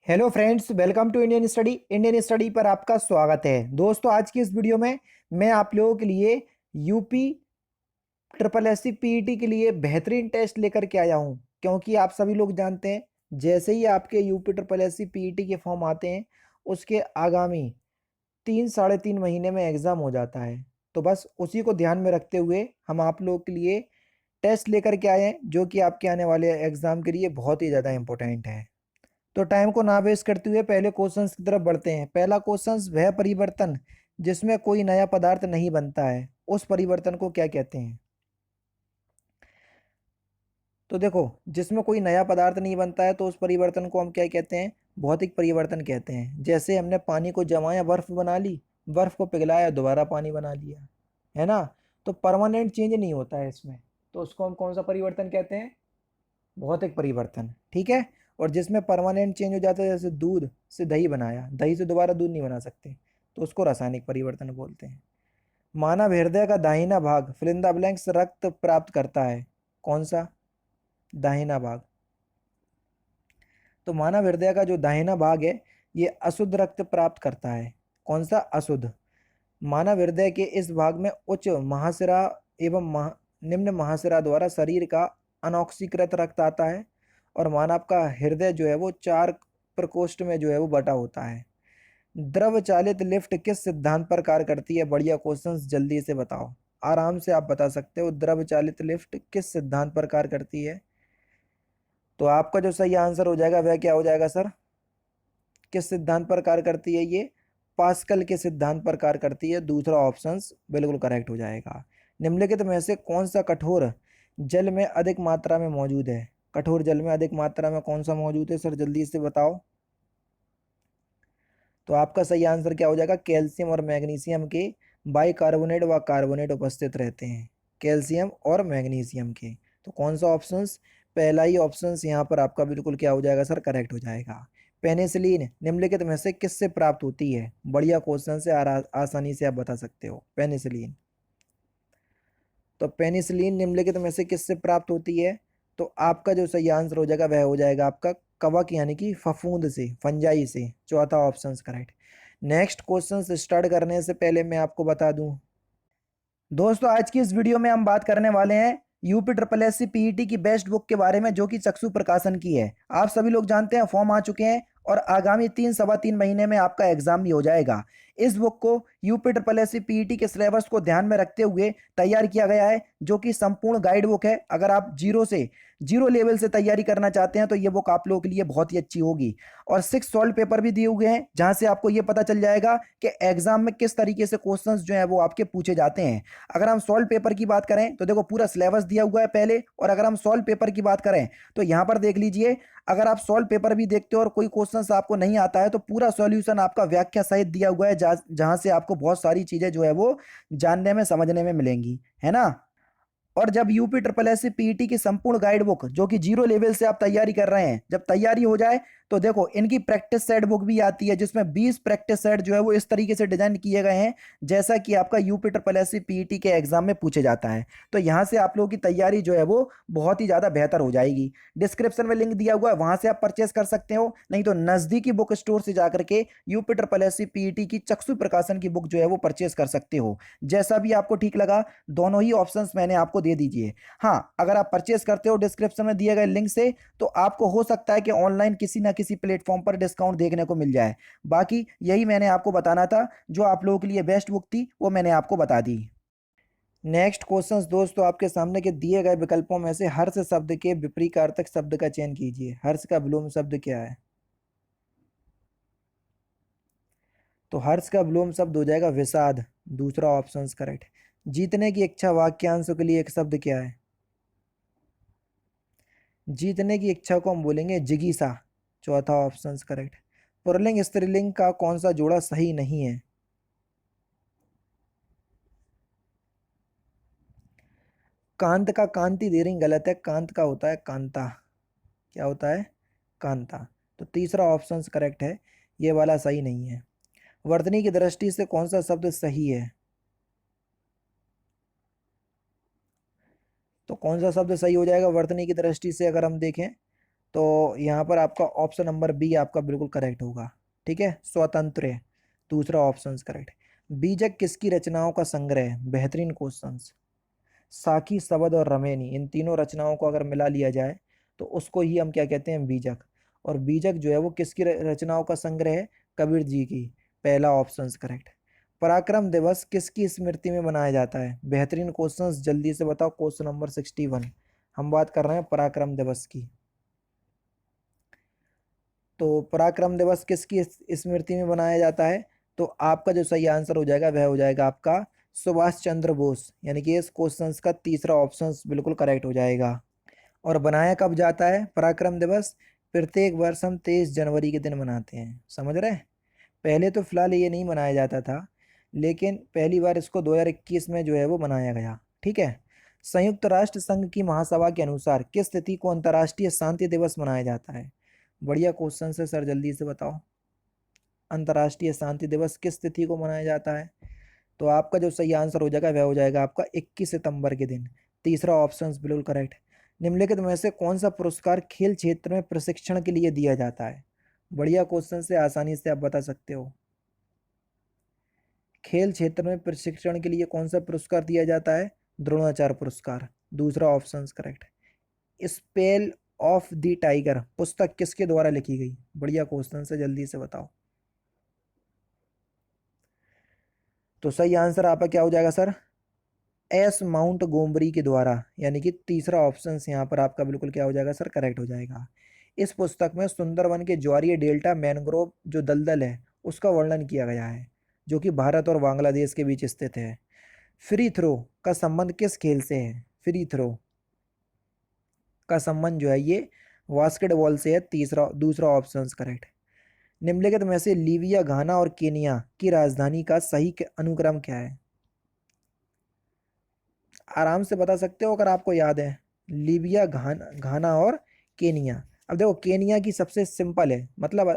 Hello friends, welcome to Indian study पर आपका स्वागत है। दोस्तों, आज की इस वीडियो में मैं आप लोगों के लिए UP triple S C PET के लिए बेहतरीन टेस्ट लेकर के आया हूं। क्योंकि आप सभी लोग जानते हैं, जैसे ही आपके UP triple S C PET के फॉर्म आते हैं, उसके आगामी 3 साढ़े 3 महीने में एग्ज़ाम हो जाता है। तो बस उसी को ध्यान में रखते हुए हम आप लोगों के लिए टेस्ट लेकर के आए हैं, जो कि आपके आने वाले एग्ज़ाम के लिए बहुत ही ज़्यादा इंपॉर्टेंट है। तो टाइम को ना वेस्ट करते हुए पहले क्वेश्चंस की तरफ बढ़ते हैं। पहला क्वेश्चंस, वह परिवर्तन जिसमें कोई नया पदार्थ नहीं बनता है, उस परिवर्तन को क्या कहते हैं? तो देखो, जिसमें कोई नया पदार्थ नहीं बनता है तो उस परिवर्तन को हम क्या कहते हैं? भौतिक परिवर्तन कहते हैं। जैसे हमने पानी को जमाया, बर्फ बना ली, बर्फ को पिघलाया, दोबारा पानी बना लिया, है ना? तो परमानेंट चेंज नहीं होता है इसमें, तो उसको हम कौन सा परिवर्तन कहते हैं? भौतिक परिवर्तन। ठीक है। और जिसमें परमानेंट चेंज हो जाता है, जैसे दूध से दही बनाया, दही से दोबारा दूध नहीं बना सकते, तो उसको रासायनिक परिवर्तन बोलते हैं। मानव हृदय का दाहिना भाग फिल इन द ब्लैंक्स रक्त प्राप्त करता है, कौन सा? दाहिना भाग। तो मानव हृदय का जो दाहिना भाग है, ये अशुद्ध रक्त प्राप्त करता है। कौन सा? अशुद्ध। मानव हृदय के इस भाग में उच्च महाशिरा एवं निम्न महाशिरा द्वारा शरीर का अनऑक्सीकृत रक्त आता है। और मानव का हृदय जो है वो 4 प्रकोष्ठ में जो है वो बटा होता है। द्रव चालित लिफ्ट किस सिद्धांत पर कार्य करती है? बढ़िया क्वेश्चंस, जल्दी से बताओ। आराम से आप बता सकते हो, द्रव चालित लिफ्ट किस सिद्धांत पर कार्य करती है? तो आपका जो सही आंसर हो जाएगा वह क्या हो जाएगा सर? किस सिद्धांत पर कार्य करती है ये? पास्कल के सिद्धांत पर कार्य करती है। दूसरा ऑप्शन बिल्कुल करेक्ट हो जाएगा। निम्नलिखित में से कौन सा कठोर जल में अधिक मात्रा में मौजूद है? कठोर जल में अधिक मात्रा में कौन सा मौजूद है सर? जल्दी से बताओ। तो आपका सही आंसर क्या हो जाएगा? कैल्शियम और मैग्नीशियम के बाइकार्बोनेट व कार्बोनेट उपस्थित रहते हैं, कैल्शियम और मैग्नीशियम के। तो कौन सा ऑप्शन? पहला ही ऑप्शन यहाँ पर आपका बिल्कुल क्या हो जाएगा सर? करेक्ट हो जाएगा। पेनिसिलिन निम्नलिखित में से किससे प्राप्त होती है? बढ़िया क्वेश्चन से आसानी से आप बता सकते हो। पेनिसिलिन, तो पेनिसिलिन निम्नलिखित में से किससे प्राप्त होती है? तो आपका जो सही आंसर हो जाएगा वह हो जाएगा आपका कवक यानी कि फफूंद से, फंजाई से। चौथा option correct. Next question start करने से पहले मैं आपको बता दूं, दोस्तों आज की इस वीडियो में हम बात करने वाले हैं UP triple S C PET की बेस्ट बुक के बारे में, जो कि चक्षु प्रकाशन की है। आप सभी लोग जानते हैं फॉर्म आ चुके हैं और आगामी 3 सवा 3 महीने में आपका एग्जाम भी हो जाएगा। इस बुक को UP triple S C PET के सिलेबस को ध्यान में रखते हुए तैयार किया गया है, जो कि संपूर्ण गाइड बुक है। अगर आप जीरो लेवल से तैयारी करना चाहते हैं तो ये बुक आप लोगों के लिए बहुत ही अच्छी होगी। और 6 सॉल्व पेपर भी दिए हुए हैं, जहां से आपको ये पता चल जाएगा कि एग्जाम में किस तरीके से क्वेश्चंस जो है वो आपके पूछे जाते हैं। अगर हम सॉल्व पेपर की बात करें तो देखो पूरा सिलेबस दिया हुआ है पहले, और अगर हम सॉल्व पेपर की बात करें तो यहां पर देख लीजिए। अगर आप सॉल्व पेपर भी देखते हो और कोई क्वेश्चन आपको नहीं आता है तो पूरा सॉल्यूशन आपका व्याख्या सहित दिया हुआ है, जहां से आपको बहुत सारी चीजें जो है वो जानने में समझने में मिलेंगी, है ना? और जब UP triple S C PET की संपूर्ण गाइड बुक, जो कि जीरो लेवल से आप तैयारी कर रहे हैं, जब तैयारी हो जाए तो देखो इनकी प्रैक्टिस सेट बुक भी आती है, जिसमें 20 प्रैक्टिस सेट जो है वो इस तरीके से डिजाइन किए गए हैं जैसा कि आपका UP triple S C PET के एग्जाम में पूछे जाता है। तो यहाँ से आप लोगों की तैयारी जो है वो बहुत ही ज्यादा बेहतर हो जाएगी। डिस्क्रिप्शन में लिंक दिया हुआ है, वहां से आप परचेस कर सकते हो, नहीं तो नजदीकी बुक स्टोर से जाकर के UP triple S C PET की चक्षु प्रकाशन की बुक जो है वो परचेस कर सकते हो। जैसा भी आपको ठीक लगा, दोनों ही ऑप्शंस मैंने आपको दे दीजिए। हाँ, अगर आप परचेस करते हो डिस्क्रिप्शन में दिए गए लिंक से, तो आपको हो सकता है कि ऑनलाइन किसी ना किसी प्लेटफॉर्म पर डिस्काउंट देखने को मिल जाए। बाकी यही मैंने आपको बताना था, जो आप लोगों के लिए बेस्ट बुक थी वो मैंने आपको बता दी। नेक्स्ट क्वेश्चंस दोस्तों, आपके सामने के दिए गए विकल्पों में से हर्ष शब्द के विपरीतार्थक शब्द का चयन कीजिए। हर्ष का विलोम शब्द क्या है? तो हर्ष का विलोम शब्द हो जाएगा विषाद। दूसरा ऑप्शन करेक्ट। जीतने की इच्छा वाक्यांशों के लिए एक शब्द क्या है? जीतने की इच्छा को हम बोलेंगे जिगीसा। चौथा ऑप्शन करेक्ट। पुल्लिंग स्त्रीलिंग का कौन सा जोड़ा सही नहीं है? कांत का कांति दे रही गलत है, कांत का होता है कांता। क्या होता है? कांता। तो तीसरा ऑप्शन करेक्ट है, ये वाला सही नहीं है। वर्तनी की दृष्टि से कौन सा शब्द सही है? तो कौन सा शब्द सही हो जाएगा वर्तनी की दृष्टि से अगर हम देखें? तो यहाँ पर आपका ऑप्शन नंबर बी आपका बिल्कुल करेक्ट होगा। ठीक है, स्वतंत्र है, दूसरा ऑप्शन करेक्ट। बीजक किसकी रचनाओं का संग्रह है? बेहतरीन क्वेश्चंस। साकी, शबद और रमेनी, इन तीनों रचनाओं को अगर मिला लिया जाए तो उसको ही हम क्या कहते हैं? बीजक। और बीजक जो है वो किसकी रचनाओं का संग्रह है? कबीर जी की, पहला ऑप्शन करेक्ट। पराक्रम दिवस किसकी स्मृति में मनाया जाता है? बेहतरीन क्वेश्चंस, जल्दी से बताओ। क्वेश्चन नंबर 61 हम बात कर रहे हैं पराक्रम दिवस की। तो पराक्रम दिवस किसकी स्मृति में मनाया जाता है? तो आपका जो सही आंसर हो जाएगा वह हो जाएगा आपका सुभाष चंद्र बोस, यानी कि इस क्वेश्चन का तीसरा ऑप्शन बिल्कुल करेक्ट हो जाएगा। और बनाया कब जाता है पराक्रम दिवस? प्रत्येक वर्ष हम 23 जनवरी के दिन मनाते हैं, समझ रहे हैं। पहले तो फिलहाल ये नहीं मनाया जाता था, लेकिन पहली बार इसको 2021 में जो है वो मनाया गया। ठीक है। संयुक्त राष्ट्र संघ की महासभा के अनुसार किस तिथि को अंतर्राष्ट्रीय शांति दिवस मनाया जाता है? बढ़िया क्वेश्चन है सर, जल्दी से बताओ। अंतर्राष्ट्रीय शांति दिवस किस तिथि को मनाया जाता है? तो आपका जो सही आंसर हो जाएगा वह हो जाएगा आपका 21 सितंबर के दिन, तीसरा ऑप्शन बिल्कुल करेक्ट। निम्नलिखित में से कौन सा पुरस्कार खेल क्षेत्र में प्रशिक्षण के लिए दिया जाता है? बढ़िया क्वेश्चन से, आसानी से आप बता सकते हो। खेल क्षेत्र में प्रशिक्षण के लिए कौन सा पुरस्कार दिया जाता है? द्रोणाचार्य पुरस्कार, दूसरा option correct. Spell of the tiger पुस्तक किसके द्वारा लिखी गई? बढ़िया क्वेश्चन से, जल्दी से बताओ। तो सही आंसर आपका क्या हो जाएगा सर? एस माउंट गोमबरी के द्वारा, यानी कि तीसरा ऑप्शन यहाँ पर आपका बिल्कुल क्या हो जाएगा सर? करेक्ट हो जाएगा। इस पुस्तक में सुंदरवन के ज्वारीय डेल्टा मैनग्रोव जो दलदल है उसका वर्णन किया गया है, जो कि भारत और बांग्लादेश के बीच स्थित है। फ्री थ्रो का संबंध किस खेल से है? फ्री थ्रो का संबंध जो है ये बास्केटबॉल से है, दूसरा ऑप्शन करेक्ट। निम्नलिखित में से लीबिया, घाना और केनिया की राजधानी का सही अनुक्रम क्या है? आराम से बता सकते हो अगर आपको याद है। लीबिया, घाना और केनिया। अब देखो केनिया की सबसे सिंपल है, मतलब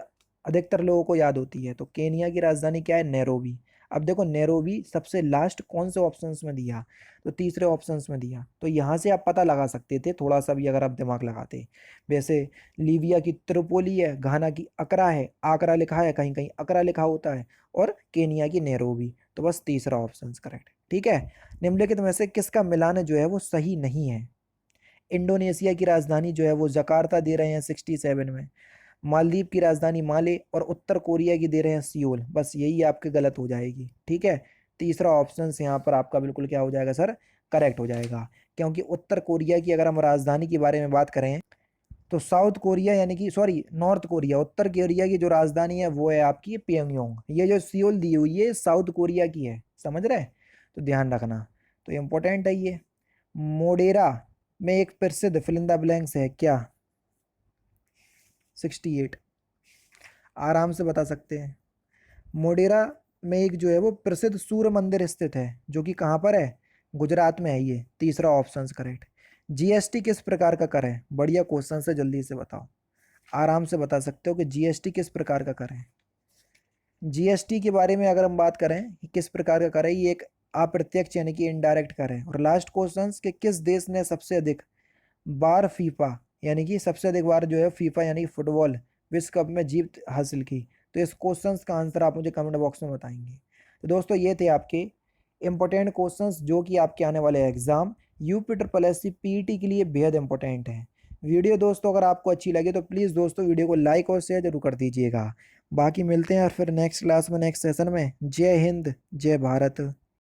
अधिकतर लोगों को याद होती है। तो केनिया की राजधानी क्या है? नैरोबी। अब देखो नैरोबी सबसे लास्ट कौन से ऑप्शंस में दिया? तो तीसरे ऑप्शंस में दिया। तो यहाँ से आप पता लगा सकते थे थोड़ा सा भी अगर आप दिमाग लगाते। वैसे लीबिया की त्रिपोली है, घाना की अकरा है, आकरा लिखा है, कहीं कहीं अकरा लिखा होता है, और केनिया की नैरोबी। तो बस तीसरा ऑप्शन करेक्ट। ठीक है। निम्नलिखित में से किसका मिलान जो है वो सही नहीं है? इंडोनेशिया की राजधानी जो है वो जकार्ता दे रहे हैं 67 में, मालदीव की राजधानी माले, और उत्तर कोरिया की दे रहे हैं सियोल। बस यही आपके गलत हो जाएगी। ठीक है। तीसरा ऑप्शन यहाँ पर आपका बिल्कुल क्या हो जाएगा सर? करेक्ट हो जाएगा। क्योंकि उत्तर कोरिया की अगर हम राजधानी के बारे में बात करें तो साउथ कोरिया, यानी कि सॉरी नॉर्थ कोरिया, उत्तर कोरिया की जो राजधानी है वो है आपकी प्योंगयांग। ये जो सियोल दी हुई है साउथ कोरिया की है, समझ रहे? तो ध्यान रखना, तो इम्पोर्टेंट है ये। मोडेरा में एक प्रसिद्ध फिल इन द ब्लैंक्स है क्या? 68 आराम से बता सकते हैं। मोडेरा में एक जो है वो प्रसिद्ध सूर्य मंदिर स्थित है, जो कि कहाँ पर है? गुजरात में है ये, तीसरा ऑप्शन करेक्ट। जीएसटी किस प्रकार का कर है? बढ़िया क्वेश्चन से, जल्दी से बताओ। आराम से बता सकते हो कि जीएसटी किस प्रकार का कर है। जीएसटी के बारे में अगर हम बात करें कि किस प्रकार का कर है, ये एक अप्रत्यक्ष यानी कि इनडायरेक्ट कर है। और लास्ट क्वेश्चन कि किस देश ने सबसे अधिक बार फीफा, यानी कि सबसे अधिक बार जो है फीफा यानी कि फुटबॉल विश्व कप में जीत हासिल की? तो इस क्वेश्चन का आंसर आप मुझे कमेंट बॉक्स में बताएंगे। तो दोस्तों ये थे आपके इंपॉर्टेंट क्वेश्चंस जो कि आपके आने वाले एग्जाम UP SSC PET के लिए बेहद इंपॉर्टेंट हैं। वीडियो दोस्तों अगर आपको अच्छी लगे तो प्लीज़ दोस्तों वीडियो को लाइक और शेयर जरूर कर दीजिएगा। बाकी मिलते हैं फिर नेक्स्ट क्लास में, नेक्स्ट सेशन में। जय हिंद, जय भारत।